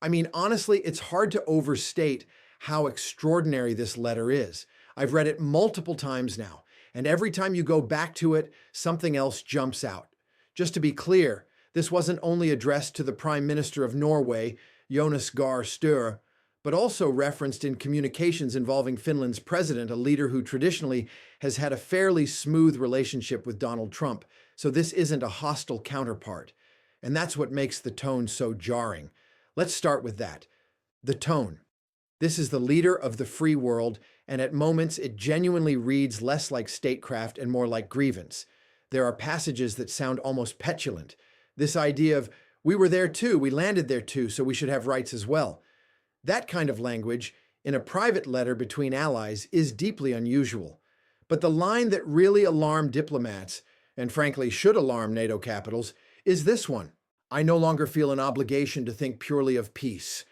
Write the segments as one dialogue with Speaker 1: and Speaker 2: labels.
Speaker 1: I mean, honestly, it's hard to overstate how extraordinary this letter is. I've read it multiple times now, and every time you go back to it, something else jumps out. Just to be clear, this wasn't only addressed to the Prime Minister of Norway, Jonas Gahr Støre, but also referenced in communications involving Finland's president, a leader who traditionally has had a fairly smooth relationship with Donald Trump. So this isn't a hostile counterpart. And that's what makes the tone so jarring. Let's start with that. The tone. This is the leader of the free world, and at moments it genuinely reads less like statecraft and more like grievance. There are passages that sound almost petulant. This idea of, we were there too, we landed there too, so we should have rights as well. That kind of language, in a private letter between allies, is deeply unusual. But the line that really alarmed diplomats, and frankly should alarm NATO capitals, is this one. I no longer feel an obligation to think purely of peace.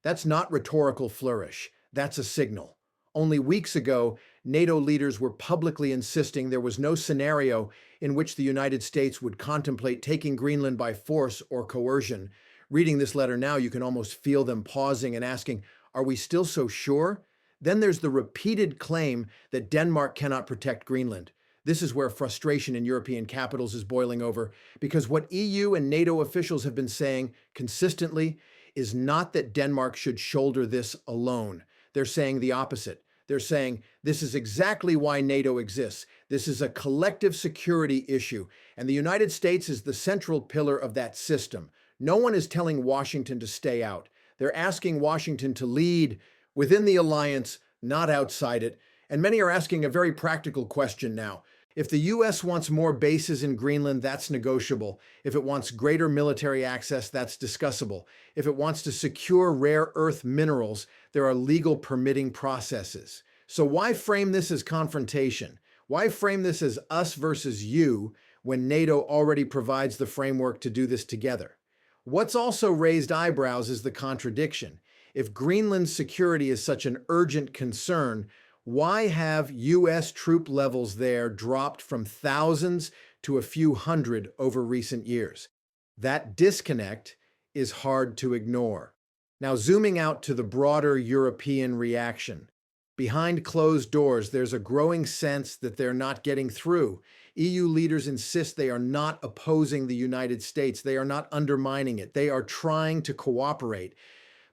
Speaker 1: That's not rhetorical flourish. That's a signal. Only weeks ago, NATO leaders were publicly insisting there was no scenario in which the United States would contemplate taking Greenland by force or coercion. Reading this letter now, you can almost feel them pausing and asking, are we still so sure? Then there's the repeated claim that Denmark cannot protect Greenland. This is where frustration in European capitals is boiling over, because what EU and NATO officials have been saying consistently is not that Denmark should shoulder this alone. They're saying the opposite. They're saying this is exactly why NATO exists. This is a collective security issue, and the United States is the central pillar of that system. No one is telling Washington to stay out. They're asking Washington to lead within the alliance, not outside it. And many are asking a very practical question now. If the U.S. wants more bases in Greenland, that's negotiable. If it wants greater military access, that's discussable. If it wants to secure rare earth minerals, there are legal permitting processes. So why frame this as confrontation? Why frame this as us versus you when NATO already provides the framework to do this together? What's also raised eyebrows is the contradiction. If Greenland's security is such an urgent concern, why have U.S. troop levels there dropped from thousands to a few hundred over recent years? That disconnect is hard to ignore. Now, zooming out to the broader European reaction. Behind closed doors, there's a growing sense that they're not getting through. EU leaders insist they are not opposing the United States. They are not undermining it. They are trying to cooperate.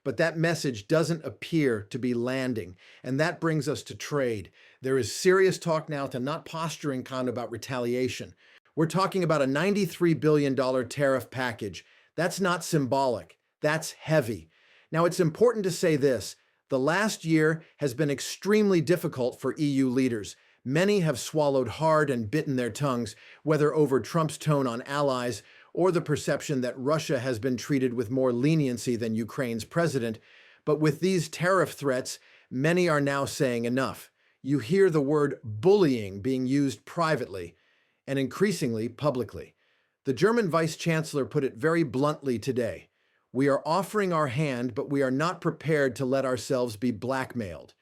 Speaker 1: But that message doesn't appear to be landing. And that brings us to trade. There is serious talk now to not posturing kind about retaliation. We're talking about a $93 billion tariff package. That's not symbolic. That's heavy. Now, it's important to say this. The last year has been extremely difficult for EU leaders. Many have swallowed hard and bitten their tongues, whether over Trump's tone on allies or the perception that Russia has been treated with more leniency than Ukraine's president. But with these tariff threats, many are now saying enough. You hear the word bullying being used privately and increasingly publicly. The German vice chancellor put it very bluntly today. We are offering our hand, but we are not prepared to let ourselves be blackmailed.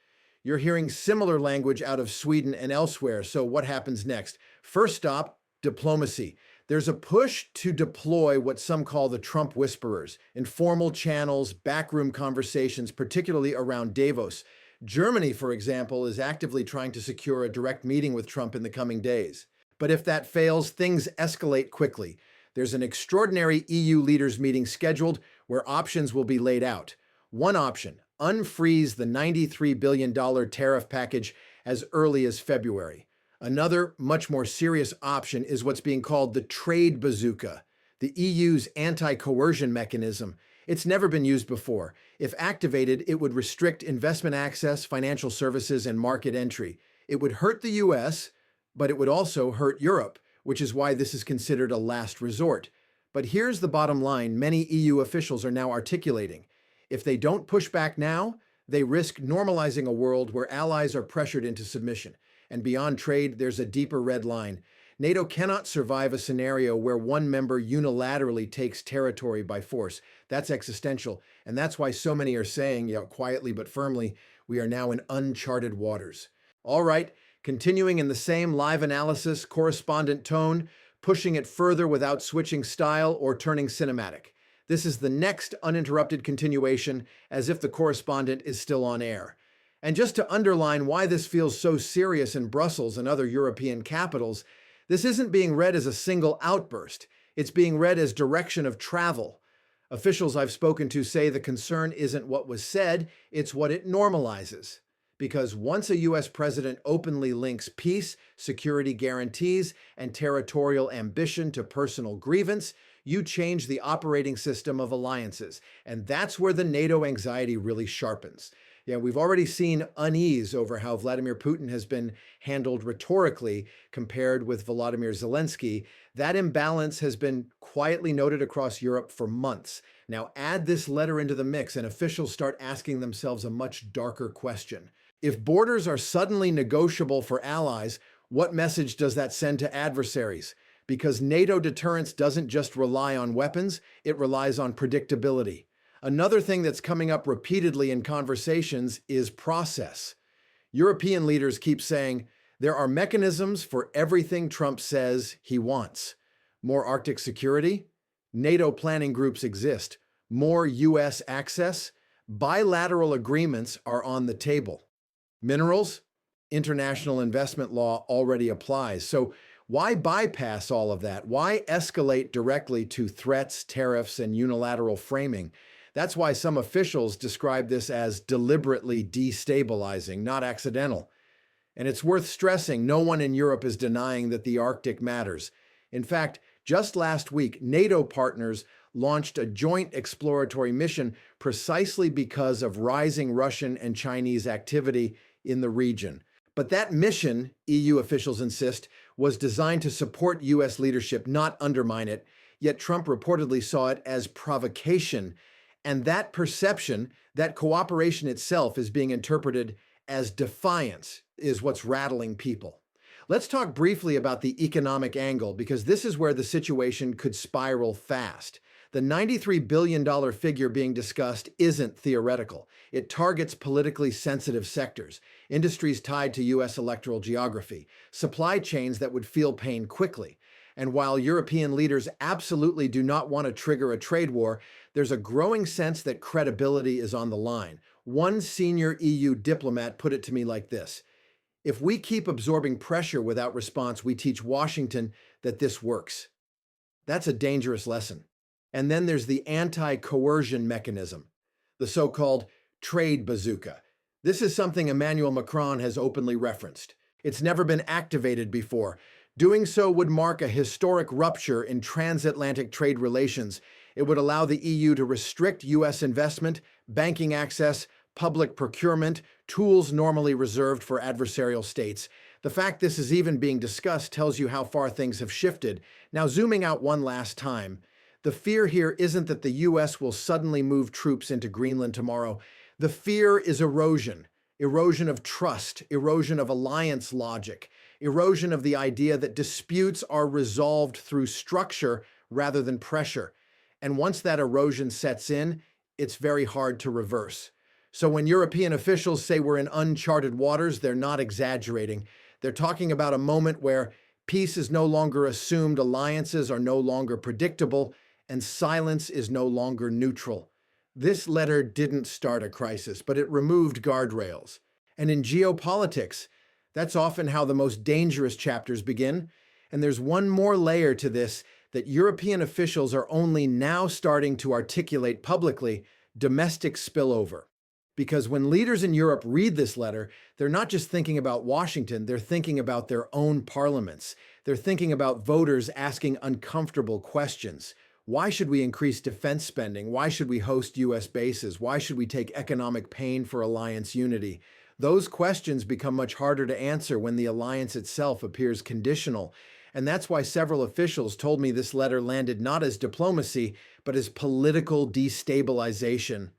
Speaker 1: You're hearing similar language out of Sweden and elsewhere, so what happens next? First stop, diplomacy. There's a push to deploy what some call the Trump whisperers, informal channels, backroom conversations, particularly around Davos. Germany, for example, is actively trying to secure a direct meeting with Trump in the coming days. But if that fails, things escalate quickly. There's an extraordinary EU leaders meeting scheduled where options will be laid out. One option, unfreeze the $93 billion tariff package as early as February. Another, much more serious option is what's being called the trade bazooka, the EU's anti-coercion mechanism. It's never been used before. If activated, it would restrict investment access, financial services, and market entry. It would hurt the US, but it would also hurt Europe, which is why this is considered a last resort. But here's the bottom line many EU officials are now articulating. If they don't push back now, they risk normalizing a world where allies are pressured into submission. And beyond trade, there's a deeper red line. NATO cannot survive a scenario where one member unilaterally takes territory by force. That's existential, and that's why so many are saying, quietly but firmly, we are now in uncharted waters. All right, continuing in the same live analysis, correspondent tone, pushing it further without switching style or turning cinematic. This is the next uninterrupted continuation, as if the correspondent is still on air. And just to underline why this feels so serious in Brussels and other European capitals, this isn't being read as a single outburst. It's being read as direction of travel. Officials I've spoken to say the concern isn't what was said, it's what it normalizes. Because once a U.S. president openly links peace, security guarantees, and territorial ambition to personal grievance, you change the operating system of alliances. And that's where the NATO anxiety really sharpens. Yeah, we've already seen unease over how Vladimir Putin has been handled rhetorically compared with Volodymyr Zelensky. That imbalance has been quietly noted across Europe for months. Now add this letter into the mix and officials start asking themselves a much darker question. If borders are suddenly negotiable for allies, what message does that send to adversaries? Because NATO deterrence doesn't just rely on weapons, it relies on predictability. Another thing that's coming up repeatedly in conversations is process. European leaders keep saying, there are mechanisms for everything Trump says he wants. More Arctic security? NATO planning groups exist. More U.S. access? Bilateral agreements are on the table. Minerals? International investment law already applies. So why bypass all of that? Why escalate directly to threats, tariffs, and unilateral framing? That's why some officials describe this as deliberately destabilizing, not accidental. And it's worth stressing, no one in Europe is denying that the Arctic matters. In fact, just last week, NATO partners launched a joint exploratory mission precisely because of rising Russian and Chinese activity in the region. But that mission, EU officials insist, was designed to support U.S. leadership, not undermine it, yet Trump reportedly saw it as provocation. And that perception, that cooperation itself is being interpreted as defiance, is what's rattling people. Let's talk briefly about the economic angle, because this is where the situation could spiral fast. The $93 billion figure being discussed isn't theoretical. It targets politically sensitive sectors, industries tied to U.S. electoral geography, supply chains that would feel pain quickly. And while European leaders absolutely do not want to trigger a trade war, there's a growing sense that credibility is on the line. One senior EU diplomat put it to me like this: if we keep absorbing pressure without response, we teach Washington that this works. That's a dangerous lesson. And then there's the anti-coercion mechanism, the so-called trade bazooka. This is something Emmanuel Macron has openly referenced. It's never been activated before. Doing so would mark a historic rupture in transatlantic trade relations. It would allow the EU to restrict U.S. investment, banking access, public procurement, tools normally reserved for adversarial states. The fact this is even being discussed tells you how far things have shifted. Now, zooming out one last time, the fear here isn't that the U.S. will suddenly move troops into Greenland tomorrow. The fear is erosion. Erosion of trust, erosion of alliance logic, erosion of the idea that disputes are resolved through structure rather than pressure. And once that erosion sets in, it's very hard to reverse. So when European officials say we're in uncharted waters, they're not exaggerating. They're talking about a moment where peace is no longer assumed, alliances are no longer predictable, and silence is no longer neutral. This letter didn't start a crisis, but it removed guardrails. And in geopolitics, that's often how the most dangerous chapters begin. And there's one more layer to this that European officials are only now starting to articulate publicly: domestic spillover. Because when leaders in Europe read this letter, they're not just thinking about Washington, they're thinking about their own parliaments. They're thinking about voters asking uncomfortable questions. Why should we increase defense spending? Why should we host U.S. bases? Why should we take economic pain for alliance unity? Those questions become much harder to answer when the alliance itself appears conditional. And that's why several officials told me this letter landed not as diplomacy, but as political destabilization.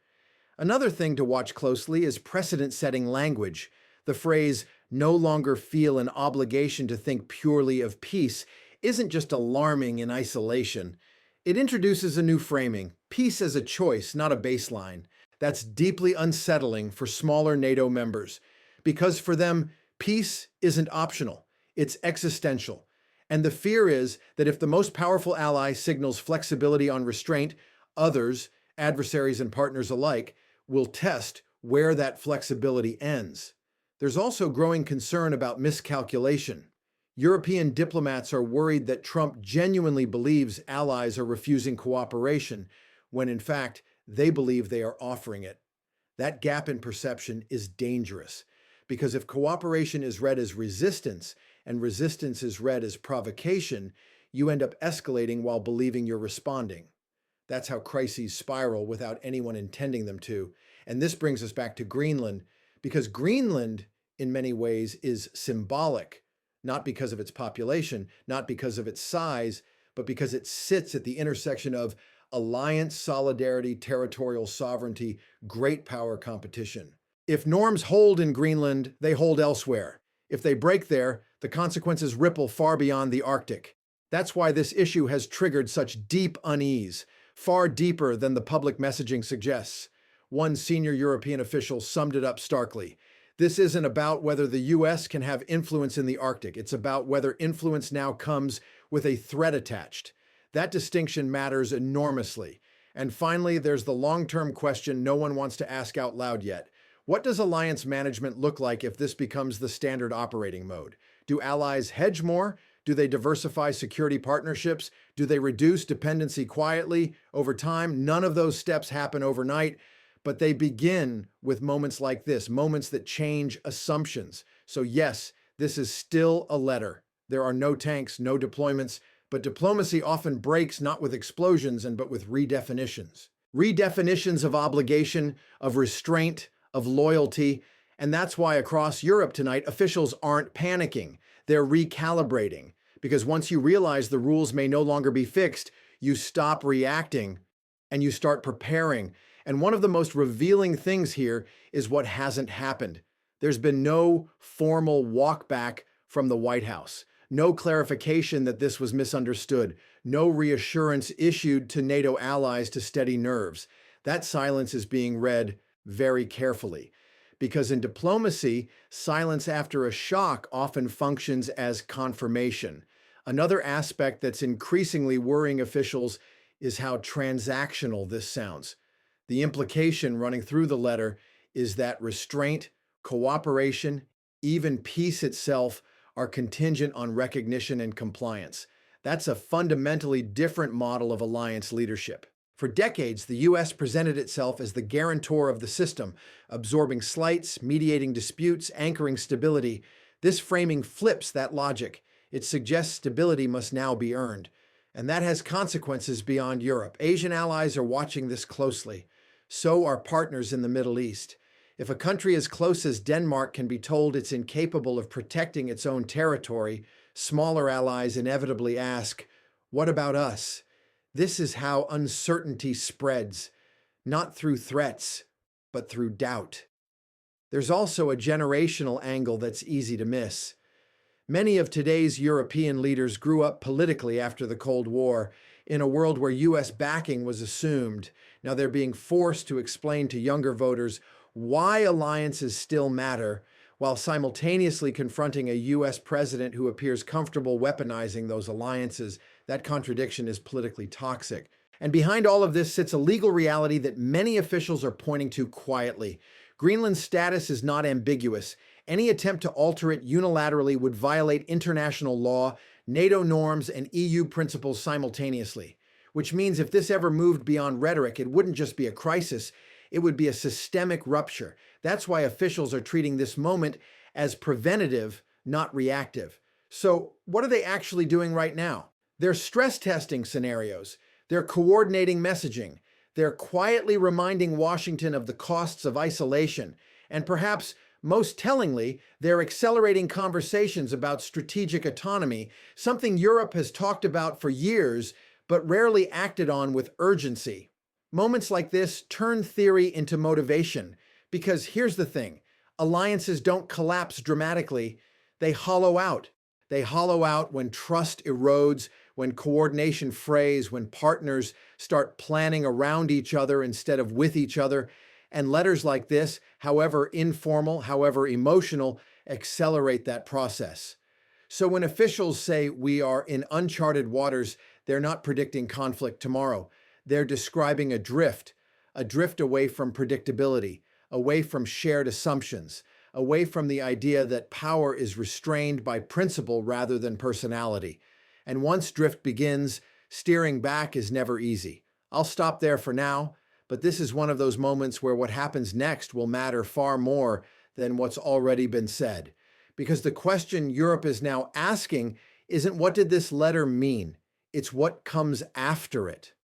Speaker 1: Another thing to watch closely is precedent-setting language. The phrase, "no longer feel an obligation to think purely of peace," isn't just alarming in isolation. It introduces a new framing: peace as a choice, not a baseline. That's deeply unsettling for smaller NATO members, because for them, peace isn't optional, it's existential. And the fear is that if the most powerful ally signals flexibility on restraint, Others, adversaries and partners alike, will test where that flexibility ends. There's also growing concern about miscalculation. European diplomats are worried that Trump genuinely believes allies are refusing cooperation, when in fact, they believe they are offering it. That gap in perception is dangerous, because if cooperation is read as resistance and resistance is read as provocation, you end up escalating while believing you're responding. That's how crises spiral without anyone intending them to. And this brings us back to Greenland, because Greenland, in many ways, is symbolic, not because of its population, not because of its size, but because it sits at the intersection of alliance, solidarity, territorial sovereignty, great power competition. If norms hold in Greenland, they hold elsewhere. If they break there, the consequences ripple far beyond the Arctic. That's why this issue has triggered such deep unease, far deeper than the public messaging suggests. One senior European official summed it up starkly. This isn't about whether the US can have influence in the Arctic. It's about whether influence now comes with a threat attached. That distinction matters enormously. And finally, there's the long-term question no one wants to ask out loud yet. What does alliance management look like if this becomes the standard operating mode? Do allies hedge more? Do they diversify security partnerships? Do they reduce dependency quietly? Over time, none of those steps happen overnight, but they begin with moments like this, moments that change assumptions. So yes, this is still a letter. There are no tanks, no deployments, but diplomacy often breaks not with explosions but with redefinitions. Redefinitions of obligation, of restraint, of loyalty, and that's why across Europe tonight, officials aren't panicking. They're recalibrating, because once you realize the rules may no longer be fixed, you stop reacting and you start preparing. And one of the most revealing things here is what hasn't happened. There's been no formal walk back from the White House, no clarification that this was misunderstood, no reassurance issued to NATO allies to steady nerves. That silence is being read very carefully, because in diplomacy, silence after a shock often functions as confirmation. Another aspect that's increasingly worrying officials is how transactional this sounds. The implication running through the letter is that restraint, cooperation, even peace itself are contingent on recognition and compliance. That's a fundamentally different model of alliance leadership. For decades, the U.S. presented itself as the guarantor of the system, absorbing slights, mediating disputes, anchoring stability. This framing flips that logic. It suggests stability must now be earned. And that has consequences beyond Europe. Asian allies are watching this closely. So are partners in the Middle East. If a country as close as Denmark can be told it's incapable of protecting its own territory, smaller allies inevitably ask, what about us? This is how uncertainty spreads, not through threats, but through doubt. There's also a generational angle that's easy to miss. Many of today's European leaders grew up politically after the Cold War, in a world where U.S. backing was assumed. Now they're being forced to explain to younger voters why alliances still matter, while simultaneously confronting a U.S. president who appears comfortable weaponizing those alliances. That contradiction is politically toxic. And behind all of this sits a legal reality that many officials are pointing to quietly. Greenland's status is not ambiguous. Any attempt to alter it unilaterally would violate international law, NATO norms, and EU principles simultaneously. Which means if this ever moved beyond rhetoric, it wouldn't just be a crisis, it would be a systemic rupture. That's why officials are treating this moment as preventative, not reactive. So what are they actually doing right now? They're stress testing scenarios. They're coordinating messaging. They're quietly reminding Washington of the costs of isolation. And perhaps most tellingly, they're accelerating conversations about strategic autonomy, something Europe has talked about for years, but rarely acted on with urgency. Moments like this turn theory into motivation, because here's the thing, alliances don't collapse dramatically, they hollow out. They hollow out when trust erodes, when coordination frays, when partners start planning around each other instead of with each other. And letters like this, however informal, however emotional, accelerate that process. So when officials say we are in uncharted waters, they're not predicting conflict tomorrow. They're describing a drift away from predictability, away from shared assumptions, away from the idea that power is restrained by principle rather than personality. And once drift begins, steering back is never easy. I'll stop there for now, but this is one of those moments where what happens next will matter far more than what's already been said. Because the question Europe is now asking isn't what did this letter mean? It's what comes after it.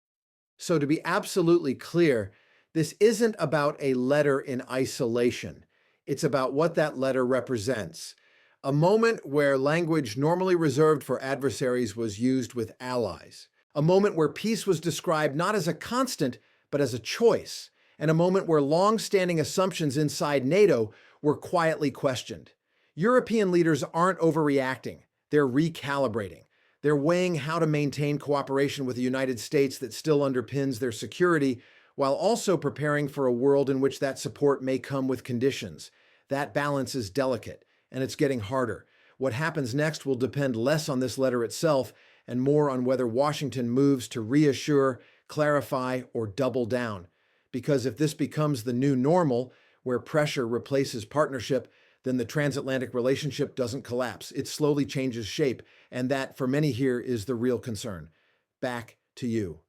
Speaker 1: So, to be absolutely clear, this isn't about a letter in isolation. It's about what that letter represents. A moment where language normally reserved for adversaries was used with allies. A moment where peace was described not as a constant, but as a choice. And a moment where long-standing assumptions inside NATO were quietly questioned. European leaders aren't overreacting. They're recalibrating. They're weighing how to maintain cooperation with the United States that still underpins their security, while also preparing for a world in which that support may come with conditions. That balance is delicate, and it's getting harder. What happens next will depend less on this letter itself and more on whether Washington moves to reassure, clarify, or double down. Because if this becomes the new normal, where pressure replaces partnership, then the transatlantic relationship doesn't collapse. It slowly changes shape, and that, for many here, is the real concern. Back to you.